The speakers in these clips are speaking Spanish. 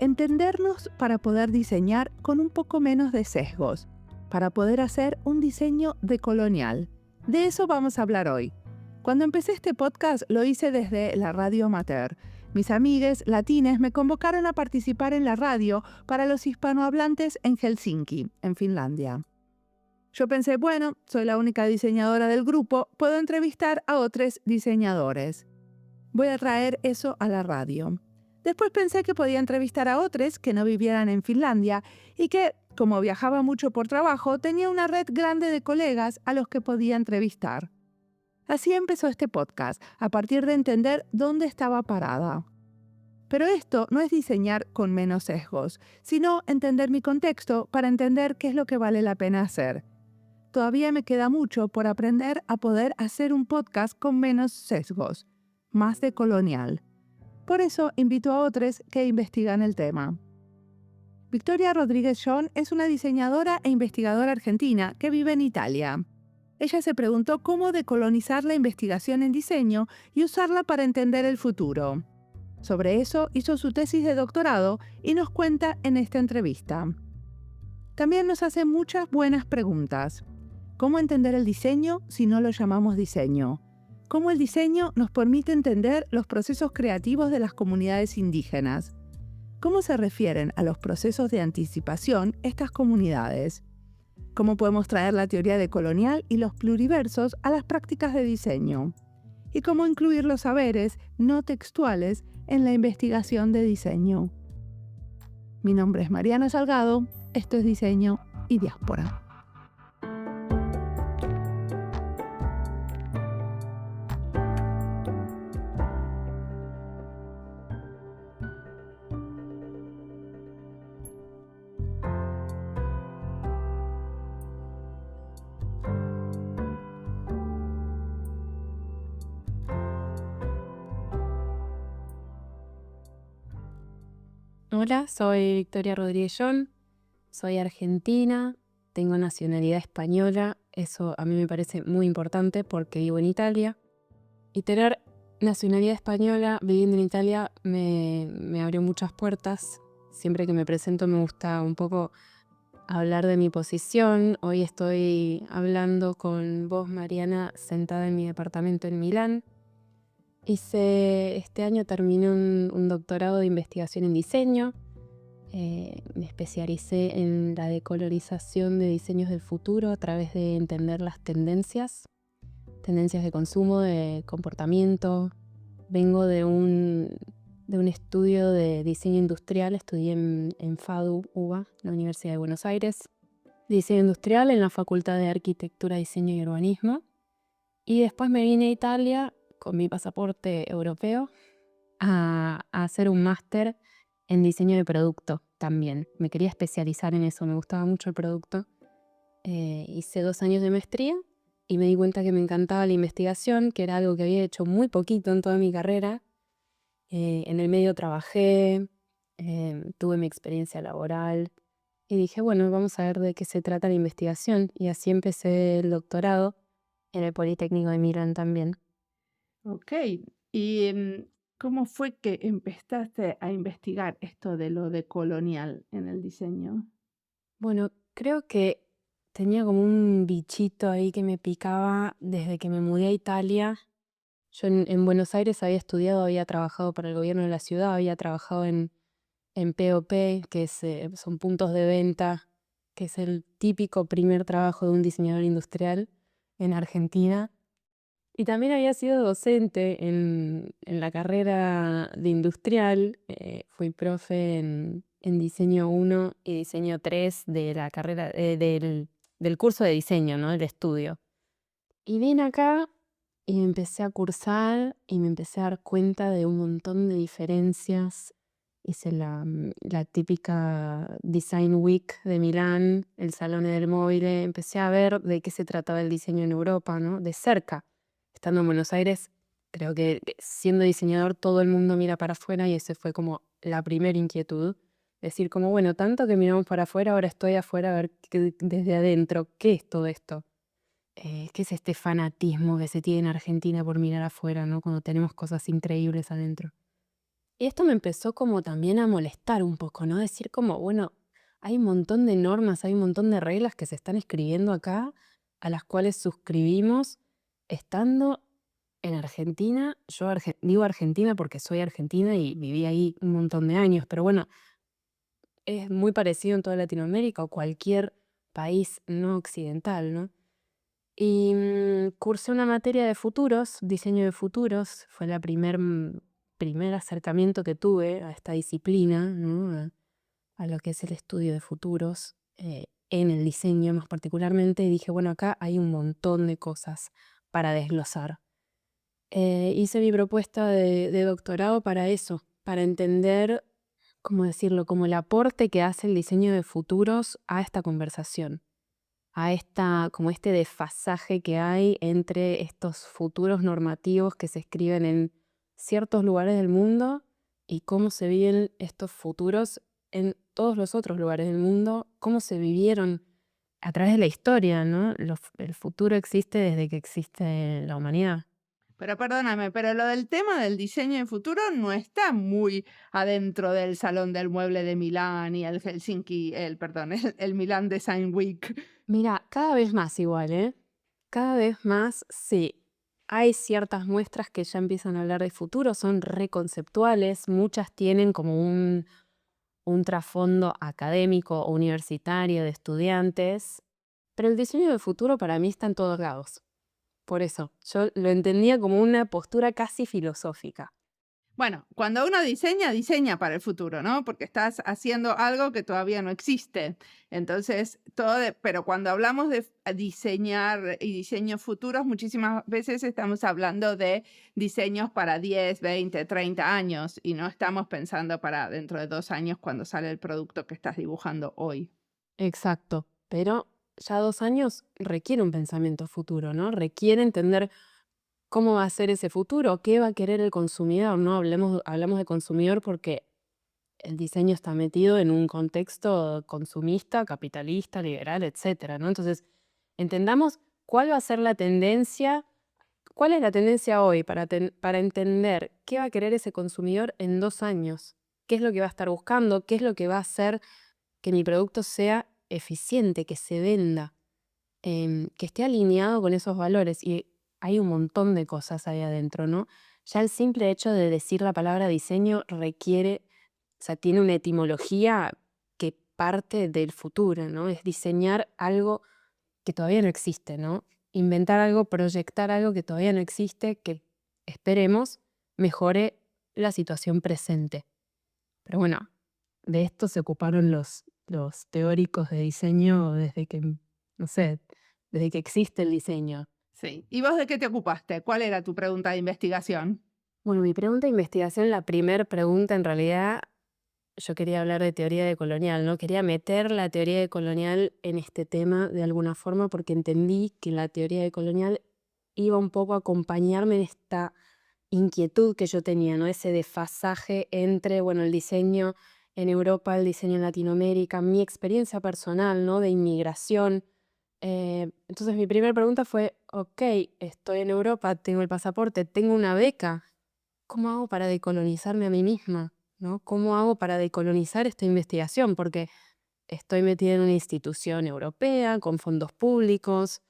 Entendernos para poder diseñar con un poco menos de sesgos, para poder hacer un diseño decolonial. De eso vamos a hablar hoy. Cuando empecé este podcast lo hice desde la radio amateur. Mis amigues latines me convocaron a participar en la radio para los hispanohablantes en Helsinki, en Finlandia. Yo pensé, bueno, soy la única diseñadora del grupo, puedo entrevistar a otros diseñadores. Voy a traer eso a la radio. Después pensé que podía entrevistar a otros que no vivieran en Finlandia y que, como viajaba mucho por trabajo, tenía una red grande de colegas a los que podía entrevistar. Así empezó este podcast, a partir de entender dónde estaba parada. Pero esto no es diseñar con menos sesgos, sino entender mi contexto para entender qué es lo que vale la pena hacer. Todavía me queda mucho por aprender a poder hacer un podcast con menos sesgos, más decolonial. Por eso invito a otros que investigan el tema. Victoria Rodríguez John es una diseñadora e investigadora argentina que vive en Italia. Ella se preguntó cómo decolonizar la investigación en diseño y usarla para entender el futuro. Sobre eso hizo su tesis de doctorado y nos cuenta en esta entrevista. También nos hace muchas buenas preguntas. ¿Cómo entender el diseño si no lo llamamos diseño? ¿Cómo el diseño nos permite entender los procesos creativos de las comunidades indígenas? ¿Cómo se refieren a los procesos de anticipación estas comunidades? ¿Cómo podemos traer la teoría decolonial y los pluriversos a las prácticas de diseño? ¿Y cómo incluir los saberes no textuales en la investigación de diseño? Mi nombre es Mariana Salgado, esto es Diseño y Diáspora. Hola, soy Victoria Rodríguez John, soy argentina, tengo nacionalidad española, eso a mí me parece muy importante porque vivo en Italia. Y tener nacionalidad española viviendo en Italia me abrió muchas puertas. Siempre que me presento me gusta un poco hablar de mi posición. Hoy estoy hablando con vos, Mariana, sentada en mi departamento en Milán. Este año terminé un doctorado de investigación en diseño. Me especialicé en la decolorización de diseños del futuro a través de entender las tendencias de consumo, de comportamiento. Vengo de un estudio de diseño industrial, estudié en FADU, UBA, la Universidad de Buenos Aires. Diseño industrial en la Facultad de Arquitectura, Diseño y Urbanismo. Y después me vine a Italia con mi pasaporte europeo a hacer un máster en diseño de producto también. Me quería especializar en eso, me gustaba mucho el producto. Hice 2 años de maestría y me di cuenta que me encantaba la investigación, que era algo que había hecho muy poquito en toda mi carrera. En el medio trabajé, tuve mi experiencia laboral y dije, bueno, vamos a ver de qué se trata la investigación. Y así empecé el doctorado en el Politécnico de Milán también. Ok, ¿y cómo fue que empezaste a investigar esto de lo decolonial en el diseño? Bueno, creo que tenía como un bichito ahí que me picaba desde que me mudé a Italia. Yo en Buenos Aires había estudiado, había trabajado para el gobierno de la ciudad, había trabajado en POP, que son puntos de venta, que es el típico primer trabajo de un diseñador industrial en Argentina. Y también había sido docente en la carrera de industrial. Fui profe en diseño 1 y diseño 3 de la carrera del curso de diseño, ¿no? Del estudio. Y vine acá y empecé a cursar y me empecé a dar cuenta de un montón de diferencias. Hice la típica Design Week de Milán, el Salone del Móvil. Empecé a ver de qué se trataba el diseño en Europa, ¿no? De cerca. Estando en Buenos Aires, creo que siendo diseñador todo el mundo mira para afuera y ese fue como la primera inquietud. Decir como, bueno, tanto que miramos para afuera, ahora estoy afuera a ver desde adentro, ¿qué es todo esto? ¿Qué es este fanatismo que se tiene en Argentina por mirar afuera, ¿no? Cuando tenemos cosas increíbles adentro. Y esto me empezó como también a molestar un poco, ¿no? Decir como, bueno, hay un montón de normas, hay un montón de reglas que se están escribiendo acá, a las cuales suscribimos estando en Argentina. Yo digo Argentina porque soy argentina y viví ahí un montón de años, pero bueno, es muy parecido en toda Latinoamérica o cualquier país no occidental, ¿no? Y cursé una materia de futuros, diseño de futuros, fue la primer acercamiento que tuve a esta disciplina, ¿no? A lo que es el estudio de futuros, en el diseño más particularmente, y dije, bueno, acá hay un montón de cosas para desglosar. Hice mi propuesta de doctorado para eso, para entender, ¿cómo decirlo?, como el aporte que hace el diseño de futuros a esta conversación, a como este desfasaje que hay entre estos futuros normativos que se escriben en ciertos lugares del mundo y cómo se viven estos futuros en todos los otros lugares del mundo, cómo se vivieron a través de la historia, ¿no? El futuro existe desde que existe la humanidad. Pero perdóname, pero lo del tema del diseño de futuro no está muy adentro del Salón del Mueble de Milán y perdón, el Milán Design Week. Mira, cada vez más igual, ¿eh? Cada vez más, sí. Hay ciertas muestras que ya empiezan a hablar de futuro, son reconceptuales, muchas tienen como un trasfondo académico o universitario de estudiantes, pero el diseño de futuro para mí está en todos lados. Por eso, yo lo entendía como una postura casi filosófica. Bueno, cuando uno diseña, diseña para el futuro, ¿no? Porque estás haciendo algo que todavía no existe. Entonces, pero cuando hablamos de diseñar y diseños futuros, muchísimas veces estamos hablando de diseños para 10, 20, 30 años y no estamos pensando para dentro de 2 años cuando sale el producto que estás dibujando hoy. Exacto, pero ya 2 años requiere un pensamiento futuro, ¿no? Requiere entender cómo va a ser ese futuro, qué va a querer el consumidor, ¿no? Hablamos de consumidor porque el diseño está metido en un contexto consumista, capitalista, liberal, etcétera, ¿no? Entonces, entendamos cuál va a ser la tendencia, cuál es la tendencia hoy para entender qué va a querer ese consumidor en 2 años, qué es lo que va a estar buscando, qué es lo que va a hacer que mi producto sea eficiente, que se venda, que esté alineado con esos valores. Y hay un montón de cosas ahí adentro, ¿no? Ya el simple hecho de decir la palabra diseño requiere, o sea, tiene una etimología que parte del futuro, ¿no? Es diseñar algo que todavía no existe, ¿no? Inventar algo, proyectar algo que todavía no existe, que esperemos mejore la situación presente. Pero bueno, de esto se ocuparon los teóricos de diseño desde que, no sé, desde que existe el diseño. Sí. ¿Y vos de qué te ocupaste? ¿Cuál era tu pregunta de investigación? Bueno, mi pregunta de investigación, la primera pregunta en realidad, yo quería hablar de teoría decolonial, ¿no? Quería meter la teoría decolonial en este tema de alguna forma porque entendí que la teoría decolonial iba un poco a acompañarme en esta inquietud que yo tenía, ¿no? Ese desfasaje entre, bueno, el diseño en Europa, el diseño en Latinoamérica, mi experiencia personal, ¿no? De inmigración. Entonces mi primera pregunta fue, ok, estoy en Europa, tengo el pasaporte, tengo una beca, ¿cómo hago para decolonizarme a mí misma? ¿No? ¿Cómo hago para decolonizar esta investigación? Porque estoy metida en una institución europea, con fondos públicos,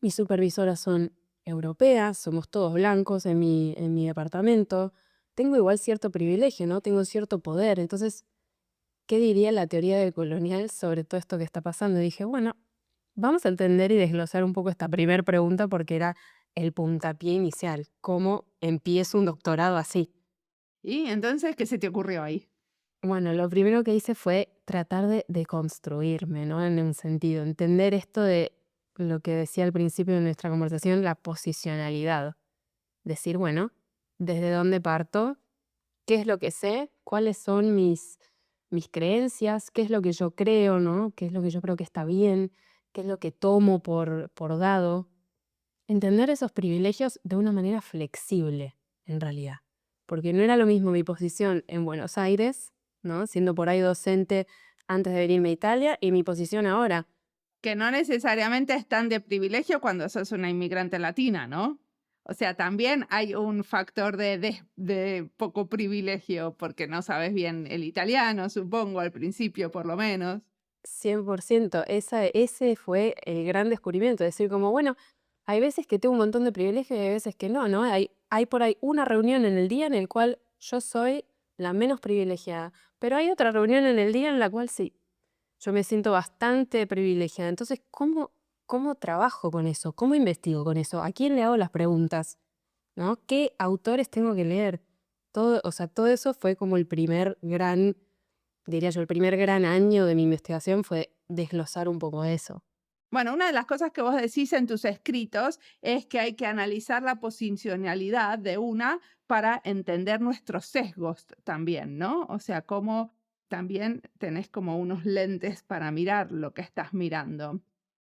mis supervisoras son europeas, somos todos blancos en mi departamento. Tengo igual cierto privilegio, ¿no? Tengo cierto poder. Entonces, ¿qué diría la teoría del colonial sobre todo esto que está pasando? Y dije, bueno, vamos a entender y desglosar un poco esta primera pregunta porque era el puntapié inicial. ¿Cómo empiezo un doctorado así? ¿Y entonces qué se te ocurrió ahí? Bueno, lo primero que hice fue tratar de construirme, ¿no? En un sentido, entender esto de lo que decía al principio de nuestra conversación, la posicionalidad. Decir, bueno, ¿desde dónde parto? ¿Qué es lo que sé? ¿Cuáles son mis creencias? ¿Qué es lo que yo creo, ¿no? ¿Qué es lo que yo creo que está bien? ¿Qué es lo que tomo por dado? Entender esos privilegios de una manera flexible, en realidad. Porque no era lo mismo mi posición en Buenos Aires, ¿no? Siendo por ahí docente antes de venirme a Italia, y mi posición ahora. Que no necesariamente es tan de privilegio cuando sos una inmigrante latina, ¿no? O sea, también hay un factor de poco privilegio, porque no sabes bien el italiano, supongo, al principio por lo menos. 100%. Ese fue el gran descubrimiento, decir como, bueno, hay veces que tengo un montón de privilegios y hay veces que no, ¿no? Hay por ahí una reunión en el día en el cual yo soy la menos privilegiada, pero hay otra reunión en el día en la cual sí, yo me siento bastante privilegiada. Entonces, ¿cómo trabajo con eso? ¿Cómo investigo con eso? ¿A quién le hago las preguntas? ¿No? ¿Qué autores tengo que leer? Todo, o sea, todo eso fue como el primer gran, diría yo, el primer gran año de mi investigación fue desglosar un poco eso. Bueno, una de las cosas que vos decís en tus escritos es que hay que analizar la posicionalidad de una para entender nuestros sesgos también, ¿no? O sea, cómo también tenés como unos lentes para mirar lo que estás mirando.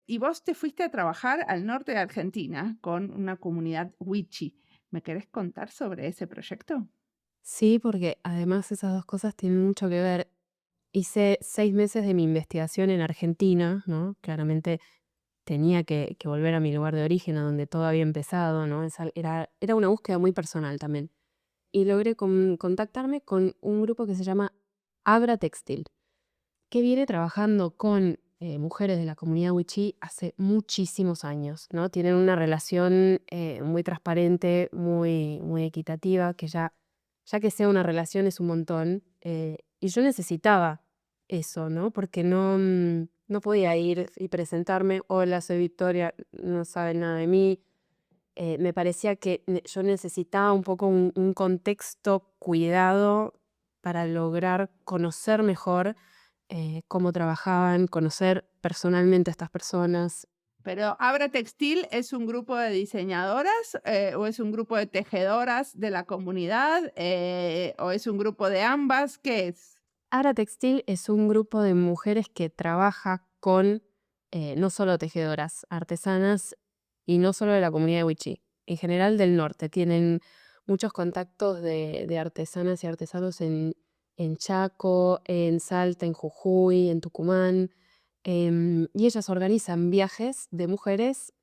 Y vos te fuiste a trabajar al norte de Argentina con una comunidad Wichi. ¿Me querés contar sobre ese proyecto? Sí, porque además esas dos cosas tienen mucho que ver. Hice 6 meses de mi investigación en Argentina, ¿no? Claramente tenía que volver a mi lugar de origen, a donde todo había empezado, ¿no? Era una búsqueda muy personal también. Y logré contactarme con un grupo que se llama Abra Textil, que viene trabajando con mujeres de la comunidad Wichí hace muchísimos años, ¿no? Tienen una relación muy transparente, muy equitativa, que ya que sea una relación es un montón. Y yo necesitaba eso, ¿no? Porque no podía ir y presentarme, hola, soy Victoria, no saben nada de mí. Me parecía que yo necesitaba un poco un contexto cuidado para lograr conocer mejor cómo trabajaban, conocer personalmente a estas personas. Pero Abra Textil es un grupo de diseñadoras o es un grupo de tejedoras de la comunidad o es un grupo de ambas. ¿Qué es? Ara Textil es un grupo de mujeres que trabaja con no solo tejedoras artesanas y no solo de la comunidad de Wichí, en general del norte. Tienen muchos contactos de artesanas y artesanos en Chaco, en Salta, en Jujuy, en Tucumán. Y ellas organizan viajes de mujeres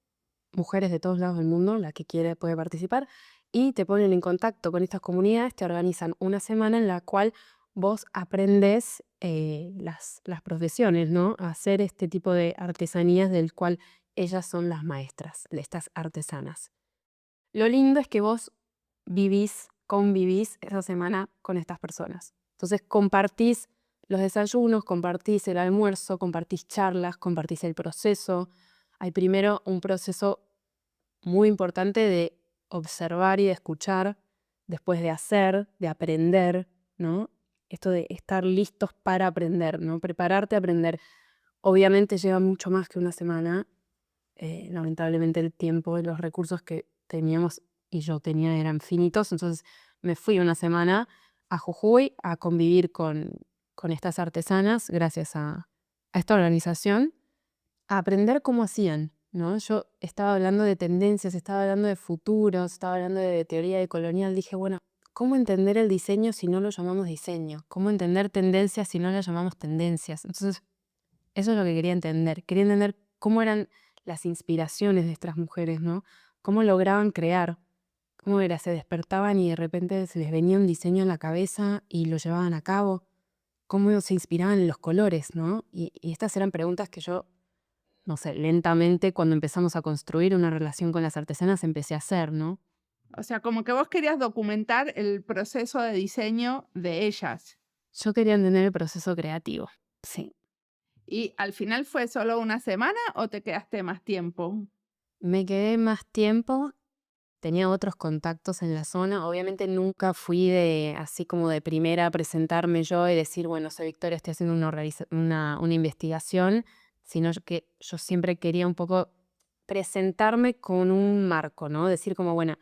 de todos lados del mundo, la que quiere puede participar, y te ponen en contacto con estas comunidades, te organizan una semana en la cual vos aprendes las profesiones, ¿no? A hacer este tipo de artesanías del cual ellas son las maestras, de estas artesanas. Lo lindo es que vos convivís esa semana con estas personas. Entonces compartís los desayunos, compartís el almuerzo, compartís charlas, compartís el proceso. Hay primero un proceso muy importante de observar y de escuchar, después de hacer, de aprender, ¿no? Esto de estar listos para aprender, ¿no? Prepararte a aprender. Obviamente lleva mucho más que una semana. Lamentablemente el tiempo y los recursos que teníamos y yo tenía eran finitos, entonces me fui una semana a Jujuy a convivir con estas artesanas gracias a esta organización a aprender cómo hacían, ¿no? Yo estaba hablando de tendencias, estaba hablando de futuros, estaba hablando de teoría decolonial. Dije, bueno, ¿cómo entender el diseño si no lo llamamos diseño? ¿Cómo entender tendencias si no las llamamos tendencias? Entonces, eso es lo que quería entender. Quería entender cómo eran las inspiraciones de estas mujeres, ¿no? Cómo lograban crear. ¿Cómo era? Se despertaban y de repente se les venía un diseño en la cabeza y lo llevaban a cabo. ¿Cómo se inspiraban en los colores, ¿no? Y estas eran preguntas que yo no sé, lentamente cuando empezamos a construir una relación con las artesanas empecé a hacer, ¿no? O sea, como que vos querías documentar el proceso de diseño de ellas. Yo quería entender el proceso creativo, sí. ¿Y al final fue solo una semana o te quedaste más tiempo? Me quedé más tiempo, tenía otros contactos en la zona, obviamente nunca fui así como de primera a presentarme yo y decir, bueno, soy Victoria, estoy haciendo una investigación, sino que yo siempre quería un poco presentarme con un marco, ¿no? Decir como, bueno,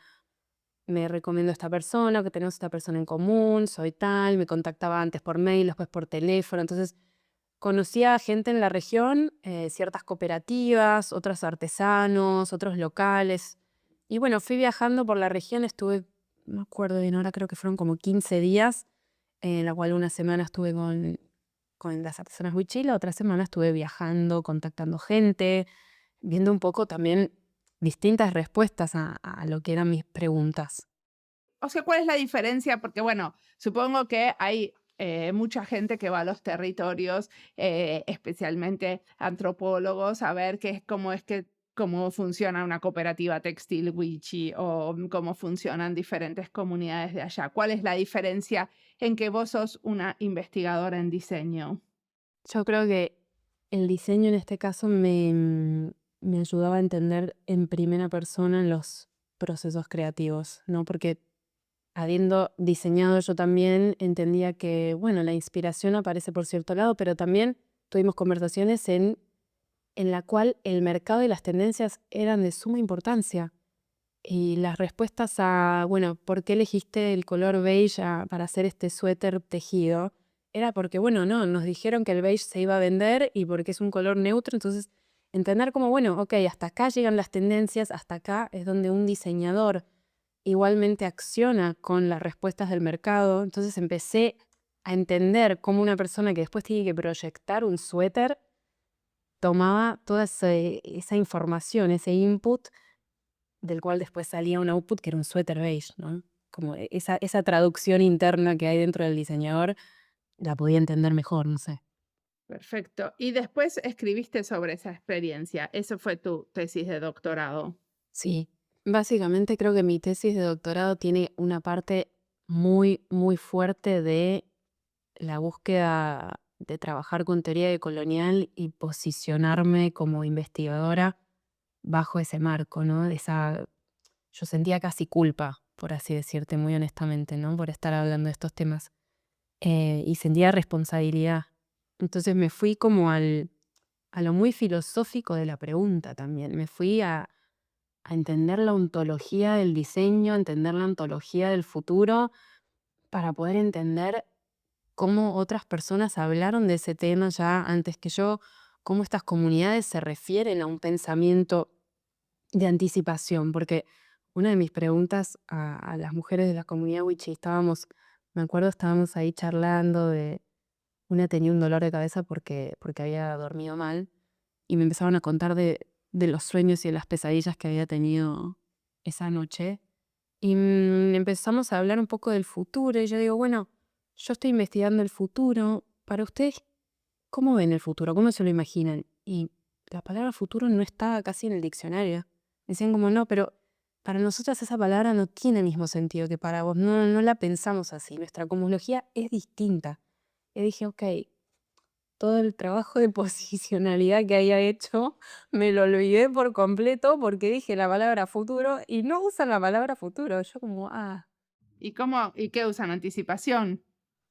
me recomiendo a esta persona, que tenemos esta persona en común, soy tal, me contactaba antes por mail, después por teléfono, entonces conocía gente en la región, ciertas cooperativas, otros artesanos, otros locales, y bueno, fui viajando por la región, estuve, no me acuerdo bien, ahora creo que fueron como 15 días, en la cual una semana estuve con las artesanas Huichí, la otra semana estuve viajando, contactando gente, viendo un poco también distintas respuestas a lo que eran mis preguntas. O sea, ¿cuál es la diferencia? Porque, bueno, supongo que hay mucha gente que va a los territorios, especialmente antropólogos, a ver cómo funciona una cooperativa textil Wichi o cómo funcionan diferentes comunidades de allá. ¿Cuál es la diferencia en que vos sos una investigadora en diseño? Yo creo que el diseño en este caso me ayudaba a entender en primera persona los procesos creativos, ¿no? Porque habiendo diseñado yo también, entendía que, bueno, la inspiración aparece por cierto lado, pero también tuvimos conversaciones en la cual el mercado y las tendencias eran de suma importancia. Y las respuestas a, bueno, ¿por qué elegiste el color beige para hacer este suéter tejido? Era porque, bueno, no, nos dijeron que el beige se iba a vender y porque es un color neutro, entonces entender como, bueno, ok, hasta acá llegan las tendencias, hasta acá es donde un diseñador igualmente acciona con las respuestas del mercado. Entonces empecé a entender cómo una persona que después tiene que proyectar un suéter tomaba toda esa información, ese input, del cual después salía un output que era un suéter beige, ¿no? Como esa traducción interna que hay dentro del diseñador, la podía entender mejor, no sé. Perfecto. Y después escribiste sobre esa experiencia. Eso fue tu tesis de doctorado. Sí, básicamente creo que mi tesis de doctorado tiene una parte muy, muy fuerte de la búsqueda de trabajar con teoría decolonial y posicionarme como investigadora bajo ese marco, ¿no? Yo sentía casi culpa, por así decirte muy honestamente, ¿no? Por estar hablando de estos temas. Y sentía responsabilidad. Entonces me fui como a lo muy filosófico de la pregunta también. Me fui a entender la ontología del diseño, a entender la ontología del futuro, para poder entender cómo otras personas hablaron de ese tema ya antes que yo, cómo estas comunidades se refieren a un pensamiento de anticipación, porque una de mis preguntas a las mujeres de la comunidad Wichi, me acuerdo, estábamos ahí charlando una tenía un dolor de cabeza porque había dormido mal y me empezaron a contar de los sueños y de las pesadillas que había tenido esa noche. Y empezamos a hablar un poco del futuro y yo digo, bueno, yo estoy investigando el futuro. Para ustedes, ¿cómo ven el futuro? ¿Cómo se lo imaginan? Y la palabra futuro no está casi en el diccionario. Decían como, no, pero para nosotras esa palabra no tiene el mismo sentido que para vos. No, no la pensamos así. Nuestra cosmología es distinta. Y dije, ok, todo el trabajo de posicionalidad que había hecho, me lo olvidé por completo porque dije la palabra futuro y no usan la palabra futuro. Yo como, ¿Y qué usan? Anticipación.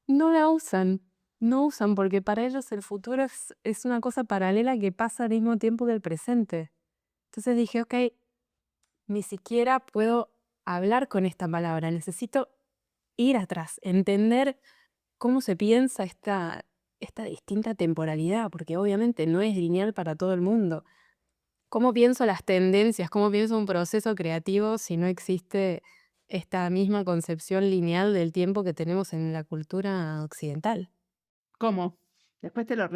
no la usan. No usan porque para ellos el futuro es una cosa paralela que pasa al mismo tiempo que el presente. Entonces dije, ok, ni siquiera puedo hablar con esta palabra. Necesito ir atrás, entender cómo se piensa esta distinta temporalidad, porque obviamente no es lineal para todo el mundo. ¿Cómo pienso las tendencias? ¿Cómo pienso un proceso creativo si no existe esta misma concepción lineal del tiempo que tenemos en la cultura occidental? ¿Cómo? Después te lo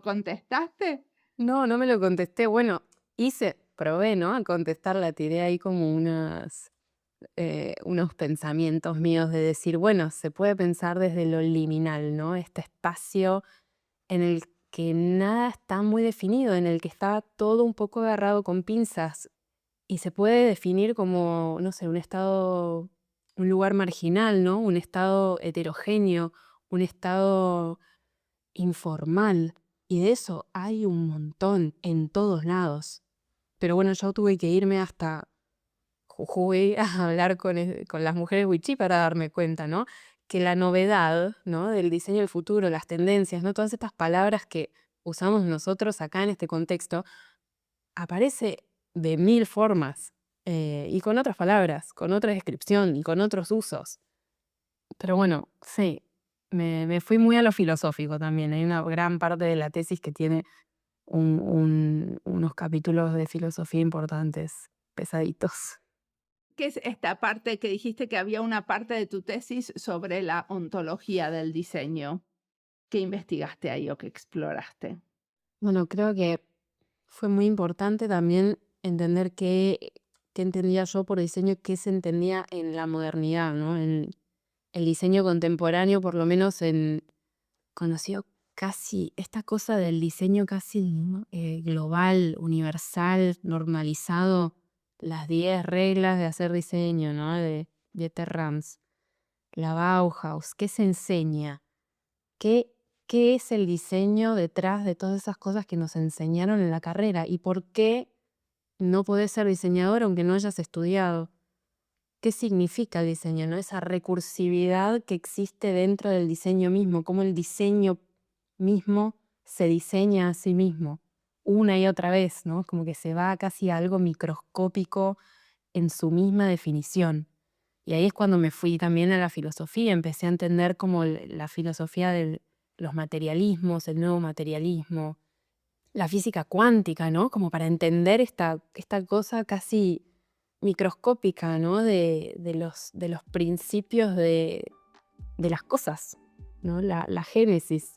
contestaste. No, no me lo contesté. Bueno, probé, ¿no? A contestarla, tiré ahí como unos pensamientos míos de decir, bueno, se puede pensar desde lo liminal, ¿no? Este espacio en el que nada está muy definido, en el que está todo un poco agarrado con pinzas y se puede definir como, no sé, un lugar marginal, ¿no? Un estado heterogéneo, un estado informal. Y de eso hay un montón en todos lados. Pero bueno, yo tuve que irme hasta Jujuy a hablar con las mujeres wichí para darme cuenta, ¿no? Que la novedad, ¿no? Del diseño del futuro, las tendencias, ¿no? Todas estas palabras que usamos nosotros acá en este contexto, aparece de mil formas y con otras palabras, con otra descripción y con otros usos. Pero bueno, sí, me fui muy a lo filosófico también. Hay una gran parte de la tesis que tiene unos capítulos de filosofía importantes, pesaditos. ¿Qué es esta parte que dijiste que había una parte de tu tesis sobre la ontología del diseño? ¿Qué investigaste ahí o qué exploraste? Bueno, creo que Fue muy importante también entender qué entendía yo por diseño, qué se entendía en la modernidad, ¿no? En el diseño contemporáneo, por lo menos conocido casi, esta cosa del diseño casi, ¿no? Global, universal, normalizado, las 10 reglas de hacer diseño, ¿no? De Dieter Rams, la Bauhaus, ¿qué se enseña? ¿Qué, ¿Qué es el diseño detrás de todas esas cosas que nos enseñaron en la carrera? ¿Y por qué no podés ser diseñador aunque no hayas estudiado? ¿Qué significa el diseño, no? Esa recursividad que existe dentro del diseño mismo, cómo el diseño mismo se diseña a sí mismo una y otra vez, ¿no? Como que se va casi a algo microscópico en su misma definición. Y ahí es cuando me fui también a la filosofía, empecé a entender como la filosofía de los materialismos, el nuevo materialismo, la física cuántica, ¿no? Como para entender esta cosa casi microscópica, ¿no? De los principios de las cosas, ¿no? La génesis.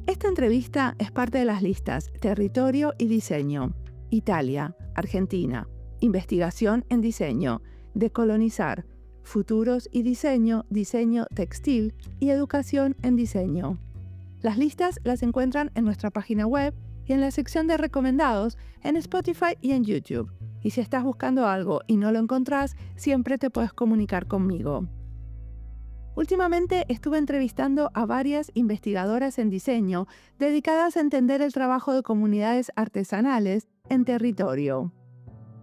Esta entrevista es parte de las listas Territorio y Diseño, Italia, Argentina, Investigación en Diseño, Decolonizar, Futuros y Diseño, Diseño Textil y Educación en Diseño. Las listas las encuentran en nuestra página web y en la sección de recomendados en Spotify y en YouTube. Y si estás buscando algo y no lo encontrás, siempre te puedes comunicar conmigo. Últimamente estuve entrevistando a varias investigadoras en diseño dedicadas a entender el trabajo de comunidades artesanales en territorio.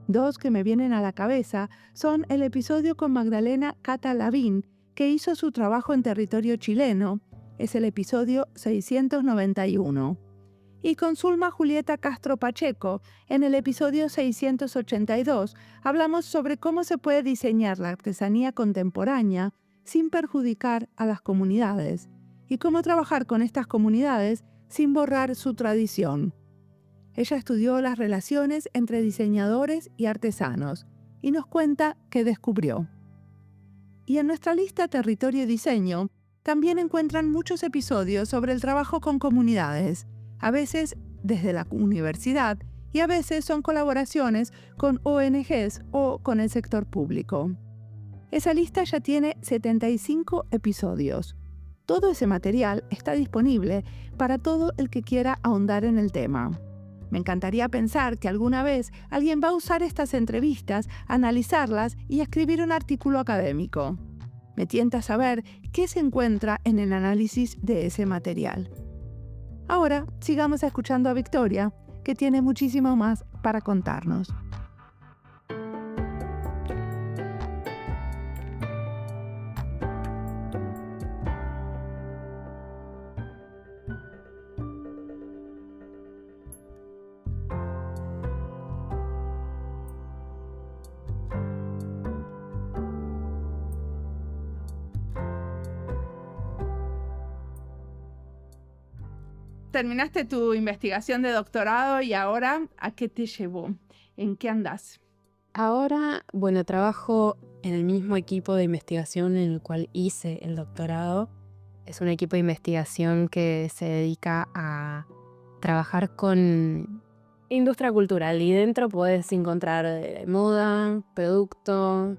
Dos que me vienen a la cabeza son el episodio con Magdalena Cata Lavín, que hizo su trabajo en territorio chileno, es el episodio 691, y con Zulma Julieta Castro Pacheco, en el episodio 682, hablamos sobre cómo se puede diseñar la artesanía contemporánea sin perjudicar a las comunidades, y cómo trabajar con estas comunidades sin borrar su tradición. Ella estudió las relaciones entre diseñadores y artesanos, y nos cuenta qué descubrió. Y en nuestra lista Territorio y Diseño también encuentran muchos episodios sobre el trabajo con comunidades, a veces desde la universidad y a veces son colaboraciones con ONGs o con el sector público. Esa lista ya tiene 75 episodios. Todo ese material está disponible para todo el que quiera ahondar en el tema. Me encantaría pensar que alguna vez alguien va a usar estas entrevistas, analizarlas y escribir un artículo académico. Me tienta saber qué se encuentra en el análisis de ese material. Ahora, sigamos escuchando a Victoria, que tiene muchísimo más para contarnos. Terminaste tu investigación de doctorado y ahora, ¿a qué te llevó? ¿En qué andás? Ahora, bueno, trabajo en el mismo equipo de investigación en el cual hice el doctorado. Es un equipo de investigación que se dedica a trabajar con industria cultural y dentro puedes encontrar moda, producto,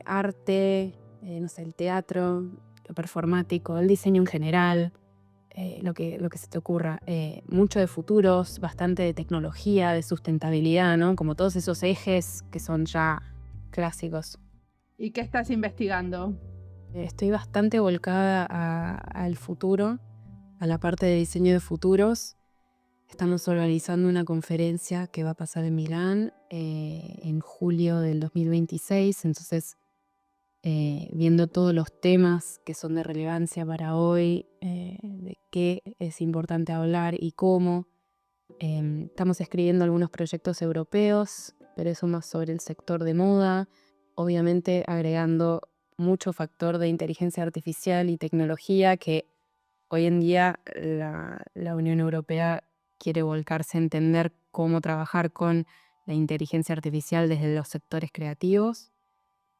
arte, no sé, el teatro, lo performático, el diseño en general, lo que se te ocurra. Mucho de futuros, bastante de tecnología, de sustentabilidad, ¿no? Como todos esos ejes que son ya clásicos. ¿Y qué estás investigando? Estoy bastante volcada al futuro, a la parte de diseño de futuros. Estamos organizando una conferencia que va a pasar en Milán en julio del 2026, entonces viendo todos los temas que son de relevancia para hoy, de qué es importante hablar y cómo. Estamos escribiendo algunos proyectos europeos, pero eso más sobre el sector de moda, obviamente agregando mucho factor de inteligencia artificial y tecnología que hoy en día la Unión Europea quiere volcarse a entender cómo trabajar con la inteligencia artificial desde los sectores creativos.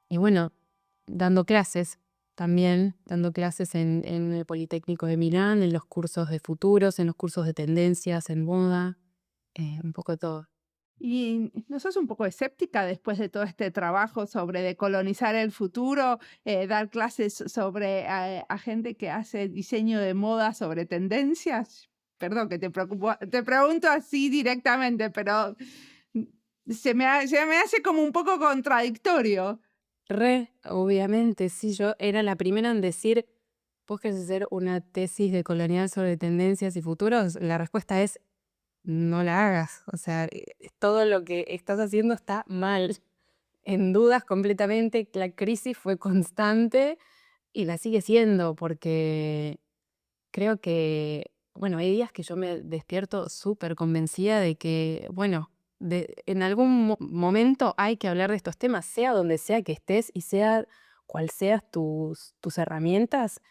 Y bueno, dando clases también, dando clases en el Politécnico de Milán, en los cursos de futuros, en los cursos de tendencias, en moda, un poco de todo. ¿Y no sos un poco escéptica después de todo este trabajo sobre decolonizar el futuro, dar clases sobre a gente que hace diseño de moda sobre tendencias? Perdón que te pregunto así directamente, pero se me hace como un poco contradictorio. Obviamente, sí, yo era la primera en decir, ¿vos querés hacer una tesis de colonial sobre tendencias y futuros? La respuesta es, no la hagas. O sea, todo lo que estás haciendo está mal. En dudas completamente, la crisis fue constante y la sigue siendo porque creo que, bueno, hay días que yo me despierto súper convencida de que, bueno, en algún momento hay que hablar de estos temas, sea donde sea que estés y sea cual seas tus herramientas,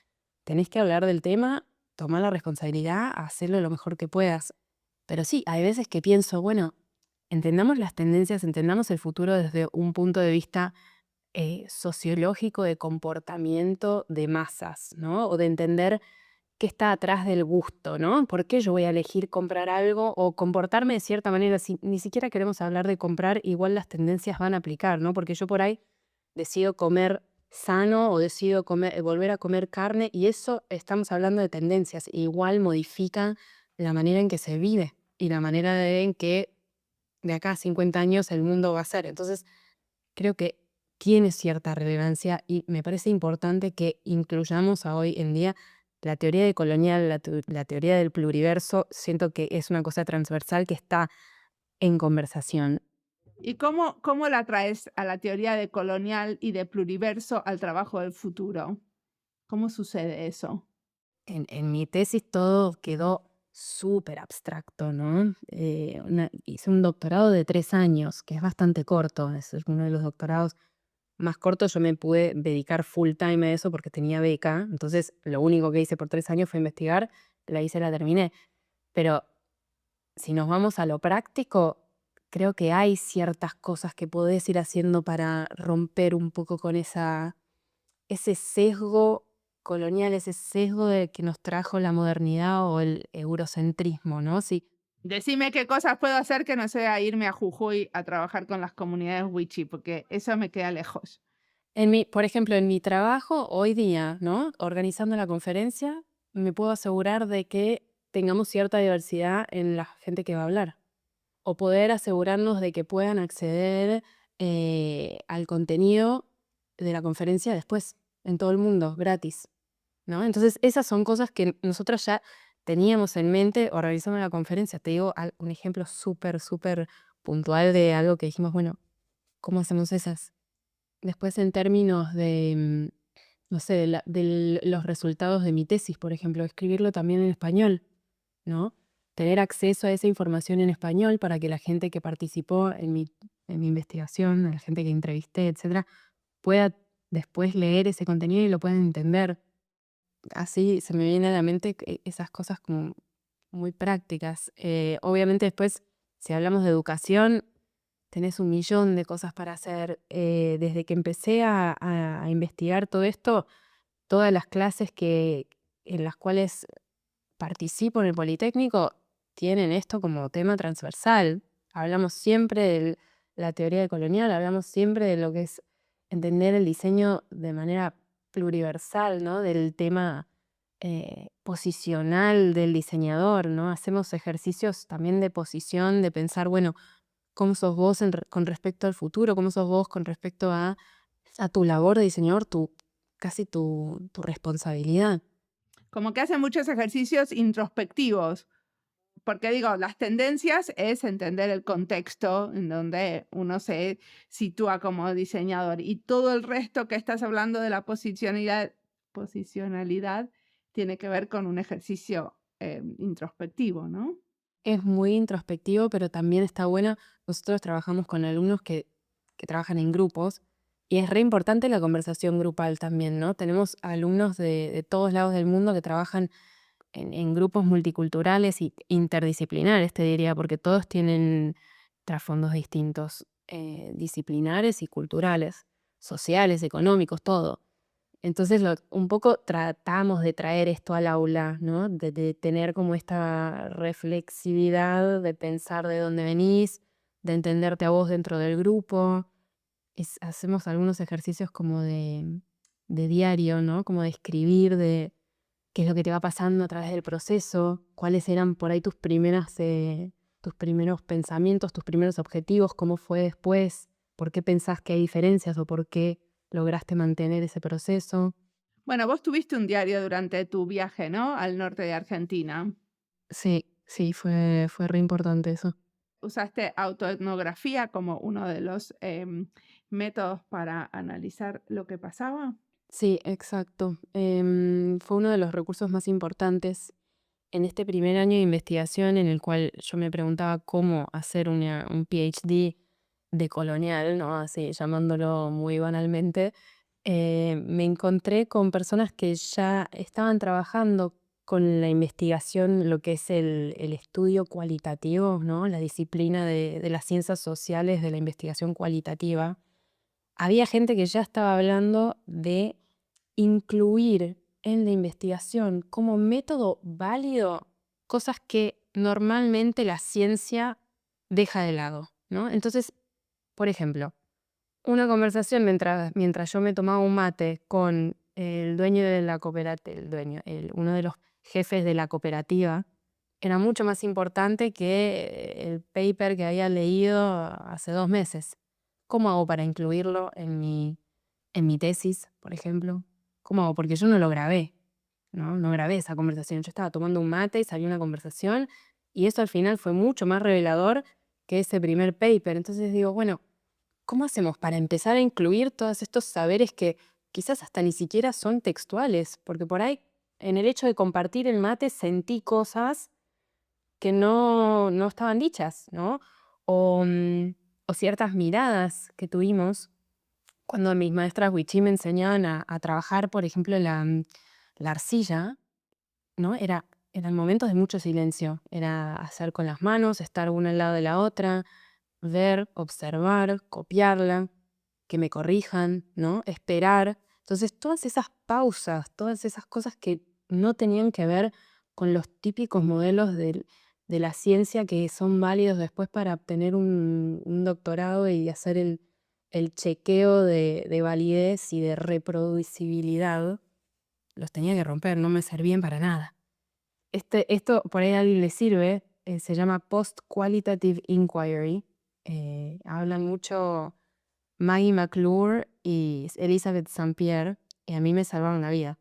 tenés que hablar del tema, tomar la responsabilidad, hacerlo lo mejor que puedas. Pero sí, hay veces que pienso, bueno, entendamos las tendencias, entendamos el futuro desde un punto de vista sociológico de comportamiento de masas, ¿no? O de entender qué está atrás del gusto, ¿no? ¿Por qué yo voy a elegir comprar algo o comportarme de cierta manera? Si ni siquiera queremos hablar de comprar, igual las tendencias van a aplicar, ¿no? Porque yo por ahí decido comer sano o decido volver a comer carne y eso estamos hablando de tendencias. Igual modifican la manera en que se vive y la manera en que de acá a 50 años el mundo va a ser. Entonces, creo que tiene cierta relevancia y me parece importante que incluyamos a hoy en día la teoría de colonial, la teoría del pluriverso. Siento que es una cosa transversal que está en conversación. ¿Y cómo la traes a la teoría de colonial y de pluriverso al trabajo del futuro? ¿Cómo sucede eso? En mi tesis todo quedó súper abstracto, ¿no? Hice un doctorado de 3 años, que es bastante corto, es uno de los doctorados más cortos. Yo me pude dedicar full time a eso porque tenía beca, entonces lo único que hice por 3 años fue investigar, la hice, la terminé. Pero si nos vamos a lo práctico, creo que hay ciertas cosas que podés ir haciendo para romper un poco con ese sesgo colonial, ese sesgo de que nos trajo la modernidad o el eurocentrismo, ¿no? Sí, Decime qué cosas puedo hacer que no sea irme a Jujuy a trabajar con las comunidades wichí, porque eso me queda lejos. por ejemplo, en mi trabajo hoy día, ¿no? Organizando la conferencia, me puedo asegurar de que tengamos cierta diversidad en la gente que va a hablar. O poder asegurarnos de que puedan acceder al contenido de la conferencia después, en todo el mundo, gratis, ¿no? Entonces, esas son cosas que nosotros ya teníamos en mente organizando la conferencia. Te digo un ejemplo súper, súper puntual de algo que dijimos, bueno, ¿cómo hacemos esas? Después, en términos de, no sé, de los resultados de mi tesis, por ejemplo, escribirlo también en español, ¿no? Tener acceso a esa información en español para que la gente que participó en mi investigación, la gente que entrevisté, etcétera, pueda después leer ese contenido y lo puedan entender. Así se me viene a la mente esas cosas como muy prácticas. Obviamente después, si hablamos de educación, tenés un millón de cosas para hacer. Desde que empecé a investigar todo esto, todas las clases en las cuales participo en el Politécnico tienen esto como tema transversal. Hablamos siempre de la teoría colonial, hablamos siempre de lo que es entender el diseño de manera pluriversal, ¿no? Del tema posicional del diseñador, ¿no? Hacemos ejercicios también de posición, de pensar, bueno, cómo sos vos con respecto al futuro, cómo sos vos con respecto a tu labor de diseñador, casi tu responsabilidad. Como que hacen muchos ejercicios introspectivos, porque digo, las tendencias es entender el contexto en donde uno se sitúa como diseñador y todo el resto que estás hablando de la posicionalidad tiene que ver con un ejercicio introspectivo, ¿no? Es muy introspectivo, pero también está bueno. Nosotros trabajamos con alumnos que trabajan en grupos y es re importante la conversación grupal también, ¿no? Tenemos alumnos de todos lados del mundo que trabajan en grupos multiculturales y interdisciplinares, te diría, porque todos trasfondos distintos, disciplinares y culturales, sociales, económicos, todo. Entonces un poco tratamos de traer esto al aula, ¿no? De tener como esta reflexividad, de pensar de dónde venís, de entenderte a vos dentro del grupo. Hacemos algunos ejercicios como de diario, ¿no? Como de escribir, de qué es lo que te va pasando a través del proceso, cuáles eran por ahí tus primeros pensamientos, tus primeros objetivos, cómo fue después, por qué pensás que hay diferencias o por qué lograste mantener ese proceso. Bueno, vos tuviste un diario durante tu viaje, ¿no? Al norte de Argentina. Sí, sí, fue re importante eso. Usaste autoetnografía como uno de los métodos para analizar lo que pasaba. Sí, exacto. Fue uno de los recursos más importantes en este primer año de investigación en el cual yo me preguntaba cómo hacer un PhD decolonial, ¿no? Así llamándolo muy banalmente. Me encontré con personas que ya estaban trabajando con la investigación, lo que es el estudio cualitativo, ¿no? La disciplina de las ciencias sociales de la investigación cualitativa. Había gente que ya estaba hablando de incluir en la investigación como método válido cosas que normalmente la ciencia deja de lado, ¿no? Entonces, por ejemplo, una conversación mientras yo me tomaba un mate con el dueño de la cooperativa, uno de los jefes de la cooperativa, era mucho más importante que el paper que había leído hace 2 meses. ¿Cómo hago para incluirlo en mi tesis, por ejemplo? ¿Cómo hago? Porque yo no lo grabé, ¿no? No grabé esa conversación. Yo estaba tomando un mate y salió una conversación y eso al final fue mucho más revelador que ese primer paper. Entonces digo, bueno, ¿cómo hacemos para empezar a incluir todos estos saberes que quizás hasta ni siquiera son textuales? Porque por ahí, en el hecho de compartir el mate, sentí cosas que no estaban dichas, ¿no? O ciertas miradas que tuvimos cuando mis maestras Wichí me enseñaban a trabajar, por ejemplo, la arcilla, ¿no? Eran momentos de mucho silencio. Era hacer con las manos, estar una al lado de la otra, ver, observar, copiarla, que me corrijan, ¿no? Esperar. Entonces, todas esas pausas, todas esas cosas que no tenían que ver con los típicos modelos de la ciencia que son válidos después para obtener un doctorado y hacer el chequeo de validez y de reproducibilidad, los tenía que romper, no me servían para nada. Esto por ahí a alguien le sirve, se llama Post-Qualitative Inquiry. Hablan mucho Maggie McClure y Elizabeth St. Pierre, y a mí me salvaron la vida.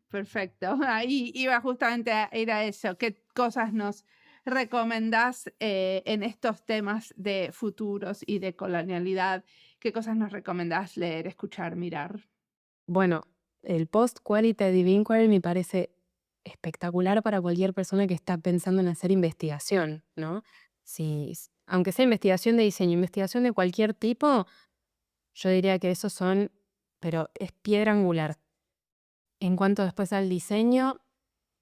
Perfecto. Ahí iba justamente a ir a eso. ¿Qué cosas nos recomendás en estos temas de futuros y de colonialidad? ¿Qué cosas nos recomendás leer, escuchar, mirar? Bueno, el Post-Qualitative Inquiry me parece espectacular para cualquier persona que está pensando en hacer investigación, ¿no? Aunque sea investigación de diseño, investigación de cualquier tipo, yo diría que esos son, pero es piedra angular. En cuanto después al diseño,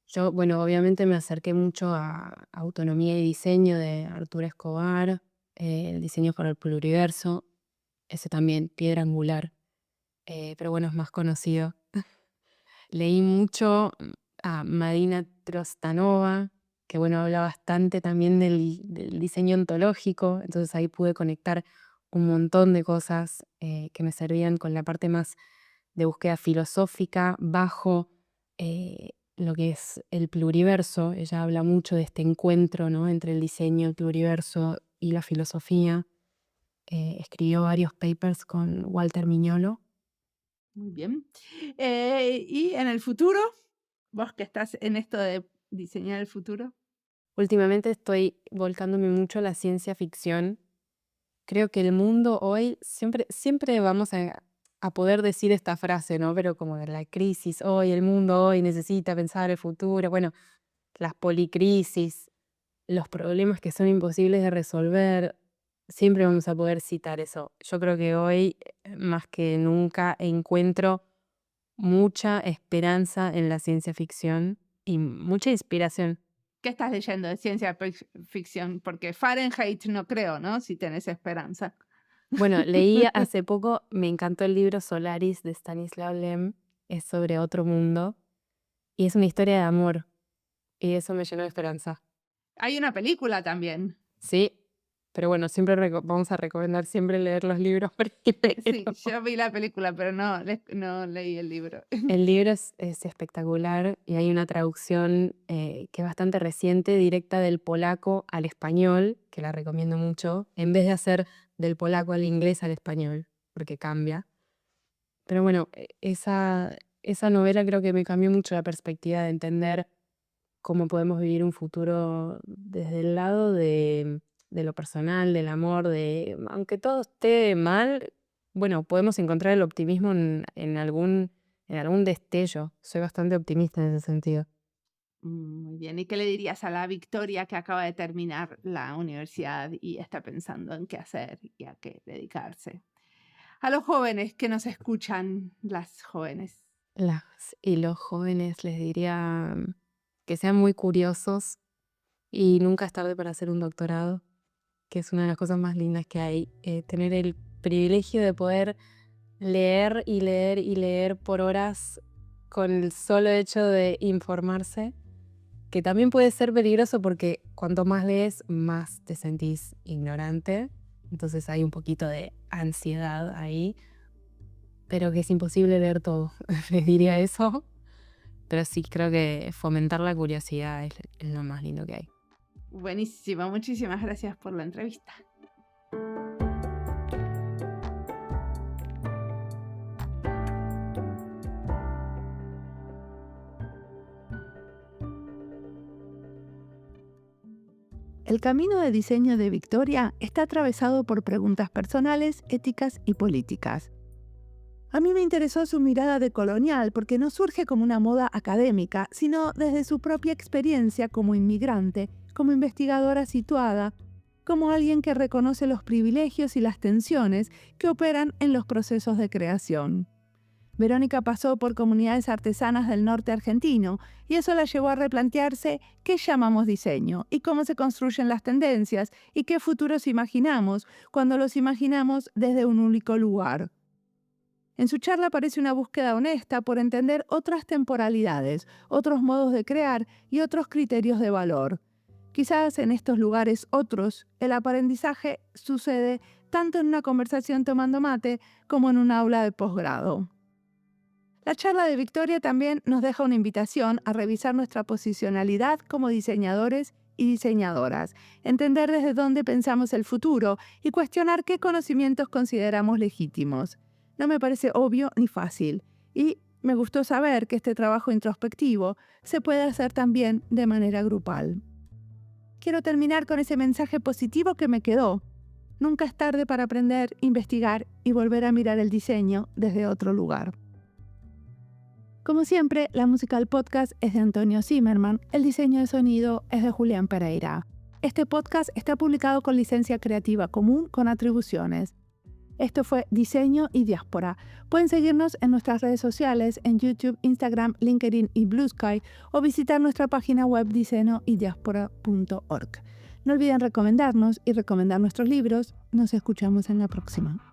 yo, bueno, obviamente me acerqué mucho a Autonomía y Diseño de Arturo Escobar, el diseño para el pluriverso, ese también, piedra angular, pero bueno, es más conocido. Leí mucho a Madina Trostanova, que bueno, habla bastante también del diseño ontológico, entonces ahí pude conectar un montón de cosas que me servían con la parte más de búsqueda filosófica bajo lo que es el pluriverso. Ella habla mucho de este encuentro, ¿no? Entre el diseño, el pluriverso y la filosofía. Escribió varios papers con Walter Mignolo. Muy bien. ¿Y en el futuro? Vos que estás en esto de diseñar el futuro. Últimamente estoy volcándome mucho a la ciencia ficción. Creo que el mundo hoy, siempre vamos a poder decir esta frase, ¿no? Pero como de la crisis hoy, el mundo hoy necesita pensar el futuro. Bueno, las policrisis, los problemas que son imposibles de resolver, siempre vamos a poder citar eso. Yo creo que hoy, más que nunca, encuentro mucha esperanza en la ciencia ficción y mucha inspiración. ¿Qué estás leyendo de ciencia ficción? Porque Fahrenheit no creo, ¿no? Si tenés esperanza. Bueno, leí hace poco, me encantó el libro Solaris de Stanislav Lem, es sobre otro mundo y es una historia de amor y eso me llenó de esperanza. Hay una película también. Sí, pero bueno, siempre vamos a recomendar siempre leer los libros Sí, primero. yo vi la película, pero no leí el libro. El libro es espectacular y hay una traducción que es bastante reciente, directa del polaco al español, que la recomiendo mucho, en vez de hacer del polaco al inglés al español, porque cambia. Pero bueno, esa novela creo que me cambió mucho la perspectiva de entender cómo podemos vivir un futuro desde el lado de lo personal, del amor, aunque todo esté mal, bueno, podemos encontrar el optimismo en algún destello. Soy bastante optimista en ese sentido. Muy bien. ¿Y qué le dirías a la Victoria que acaba de terminar la universidad y está pensando en qué hacer y a qué dedicarse? A los jóvenes que nos escuchan, las jóvenes. Y los jóvenes les diría que sean muy curiosos y nunca es tarde para hacer un doctorado, que es una de las cosas más lindas que hay, tener el privilegio de poder leer y leer y leer por horas con el solo hecho de informarse, que también puede ser peligroso porque cuanto más lees, más te sentís ignorante, entonces hay un poquito de ansiedad ahí, pero que es imposible leer todo, les diría eso, pero sí, creo que fomentar la curiosidad es lo más lindo que hay. Buenísimo, muchísimas gracias por la entrevista. El camino de diseño de Victoria está atravesado por preguntas personales, éticas y políticas. A mí me interesó su mirada decolonial porque no surge como una moda académica, sino desde su propia experiencia como inmigrante, como investigadora situada, como alguien que reconoce los privilegios y las tensiones que operan en los procesos de creación. Verónica pasó por comunidades artesanas del norte argentino y eso la llevó a replantearse qué llamamos diseño y cómo se construyen las tendencias y qué futuros imaginamos cuando los imaginamos desde un único lugar. En su charla aparece una búsqueda honesta por entender otras temporalidades, otros modos de crear y otros criterios de valor. Quizás en estos lugares otros, el aprendizaje sucede tanto en una conversación tomando mate como en un aula de posgrado. La charla de Victoria también nos deja una invitación a revisar nuestra posicionalidad como diseñadores y diseñadoras, entender desde dónde pensamos el futuro y cuestionar qué conocimientos consideramos legítimos. No me parece obvio ni fácil, y me gustó saber que este trabajo introspectivo se puede hacer también de manera grupal. Quiero terminar con ese mensaje positivo que me quedó. Nunca es tarde para aprender, investigar y volver a mirar el diseño desde otro lugar. Como siempre, la música del podcast es de Antonio Zimmerman, el diseño de sonido es de Julián Pereira. Este podcast está publicado con licencia creativa común con atribuciones. Esto fue Diseño y Diáspora. Pueden seguirnos en nuestras redes sociales, en YouTube, Instagram, LinkedIn y Blue Sky, o visitar nuestra página web diseñoydiaspora.org. No olviden recomendarnos y recomendar nuestros libros. Nos escuchamos en la próxima.